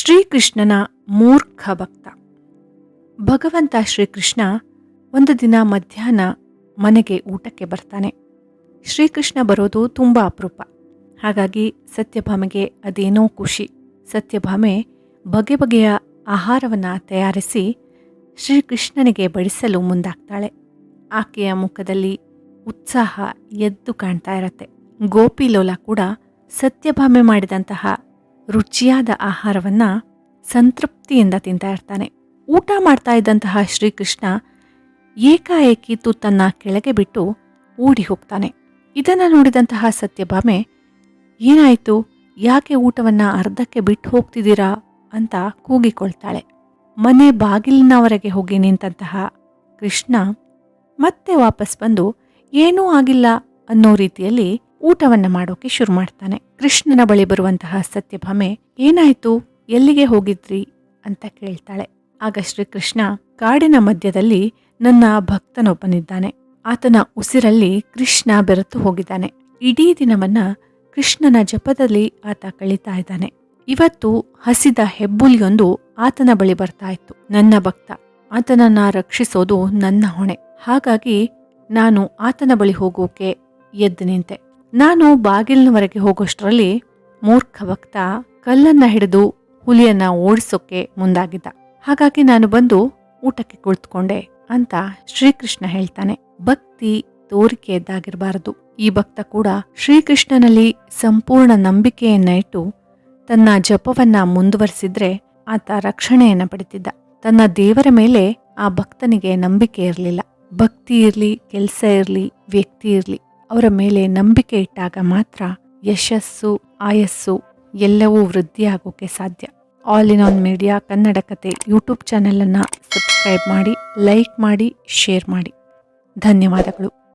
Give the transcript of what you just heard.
ಶ್ರೀಕೃಷ್ಣನ ಮೂರ್ಖ ಭಕ್ತ. ಭಗವಂತ ಶ್ರೀಕೃಷ್ಣ ಒಂದು ದಿನ ಮಧ್ಯಾಹ್ನ ಮನೆಗೆ ಊಟಕ್ಕೆ ಬರ್ತಾನೆ. ಶ್ರೀಕೃಷ್ಣ ಬರೋದು ತುಂಬ ಅಪರೂಪ. ಹಾಗಾಗಿ ಸತ್ಯಭಾಮೆಗೆ ಅದೇನೋ ಖುಷಿ. ಸತ್ಯಭಾಮೆ ಬಗೆ ಬಗೆಯ ಆಹಾರವನ್ನು ತಯಾರಿಸಿ ಶ್ರೀಕೃಷ್ಣನಿಗೆ ಬಡಿಸಲು ಮುಂದಾಗ್ತಾಳೆ. ಆಕೆಯ ಮುಖದಲ್ಲಿ ಉತ್ಸಾಹ ಎದ್ದು ಕಾಣ್ತಾ ಇರತ್ತೆ. ಗೋಪಿಲೋಲ ಕೂಡ ಸತ್ಯಭಾಮೆ ಮಾಡಿದಂತಹ ರುಚಿಯಾದ ಆಹಾರವನ್ನು ಸಂತೃಪ್ತಿಯಿಂದ ತಿಂತಾ ಇರ್ತಾನೆ. ಊಟ ಮಾಡ್ತಾ ಇದ್ದಂತಹ ಶ್ರೀಕೃಷ್ಣ ಏಕಾಏಕಿ ತುತ್ತನ್ನು ಕೆಳಗೆ ಬಿಟ್ಟು ಓಡಿ ಹೋಗ್ತಾನೆ. ಇದನ್ನು ನೋಡಿದಂತಹ ಸತ್ಯಭಾಮೆ, ಏನಾಯಿತು, ಯಾಕೆ ಊಟವನ್ನು ಅರ್ಧಕ್ಕೆ ಬಿಟ್ಟು ಹೋಗ್ತಿದ್ದೀರಾ ಅಂತ ಕೂಗಿಕೊಳ್ತಾಳೆ. ಮನೆ ಬಾಗಿಲಿನವರೆಗೆ ಹೋಗಿ ನಿಂತಹ ಕೃಷ್ಣ ಮತ್ತೆ ವಾಪಸ್ ಬಂದು ಏನೂ ಆಗಿಲ್ಲ ಅನ್ನೋ ರೀತಿಯಲ್ಲಿ ಊಟವನ್ನು ಮಾಡೋಕೆ ಶುರು ಮಾಡ್ತಾನೆ. ಕೃಷ್ಣನ ಬಳಿ ಬರುವಂತಹ ಸತ್ಯಭಾಮೆ, ಏನಾಯ್ತು, ಎಲ್ಲಿಗೆ ಹೋಗಿದ್ರಿ ಅಂತ ಕೇಳ್ತಾಳೆ. ಆಗ ಶ್ರೀಕೃಷ್ಣ, ಕಾಡಿನ ಮಧ್ಯದಲ್ಲಿ ನನ್ನ ಭಕ್ತನೊಬ್ಬನಿದ್ದಾನೆ. ಆತನ ಉಸಿರಲ್ಲಿ ಕೃಷ್ಣ ಬೆರೆತು ಹೋಗಿದ್ದಾನೆ. ಇಡೀ ದಿನವನ್ನ ಕೃಷ್ಣನ ಜಪದಲ್ಲಿ ಆತ ಕಳೀತಾ ಇದ್ದಾನೆ. ಇವತ್ತು ಹಸಿದ ಹೆಬ್ಬುಲಿಯೊಂದು ಆತನ ಬಳಿ ಬರ್ತಾ ಇತ್ತು. ನನ್ನ ಭಕ್ತ, ಆತನನ್ನ ರಕ್ಷಿಸೋದು ನನ್ನ ಹೊಣೆ. ಹಾಗಾಗಿ ನಾನು ಆತನ ಬಳಿ ಹೋಗೋಕೆ ಎದ್ದು ನಿಂತೆ. ನಾನು ಬಾಗಿಲಿನವರೆಗೆ ಹೋಗೋಷ್ಟರಲ್ಲಿ ಮೂರ್ಖ ಭಕ್ತ ಕಲ್ಲನ್ನ ಹಿಡಿದು ಹುಲಿಯನ್ನ ಓಡಿಸೋಕೆ ಮುಂದಾಗಿದ್ದ. ಹಾಗಾಗಿ ನಾನು ಬಂದು ಊಟಕ್ಕೆ ಕುಳಿತುಕೊಂಡೆ ಅಂತ ಶ್ರೀಕೃಷ್ಣ ಹೇಳ್ತಾನೆ. ಭಕ್ತಿ ತೋರಿಕೆಯದ್ದಾಗಿರಬಾರದು. ಈ ಭಕ್ತ ಕೂಡ ಶ್ರೀಕೃಷ್ಣನಲ್ಲಿ ಸಂಪೂರ್ಣ ನಂಬಿಕೆಯನ್ನ ಇಟ್ಟು ತನ್ನ ಜಪವನ್ನ ಮುಂದುವರಿಸಿದ್ರೆ ಆತ ರಕ್ಷಣೆಯನ್ನ ಪಡೆದಿದ್ದ. ತನ್ನ ದೇವರ ಮೇಲೆ ಆ ಭಕ್ತನಿಗೆ ನಂಬಿಕೆ ಇರಲಿಲ್ಲ. ಭಕ್ತಿ ಇರ್ಲಿ, ಕೆಲಸ ಇರ್ಲಿ, ವ್ಯಕ್ತಿ ಇರ್ಲಿ, ಅವರ ಮೇಲೆ ನಂಬಿಕೆ ಇಟ್ಟಾಗ ಮಾತ್ರ ಯಶಸ್ಸು, ಆಯಸ್ಸು ಎಲ್ಲವೂ ವೃದ್ಧಿಯಾಗೋಕೆ ಸಾಧ್ಯ. All in on media Kannada ಕತೆ ಯೂಟ್ಯೂಬ್ ಚಾನೆಲನ್ನು ಸಬ್ಸ್ಕ್ರೈಬ್ ಮಾಡಿ, ಲೈಕ್ ಮಾಡಿ, ಶೇರ್ ಮಾಡಿ. ಧನ್ಯವಾದಗಳು.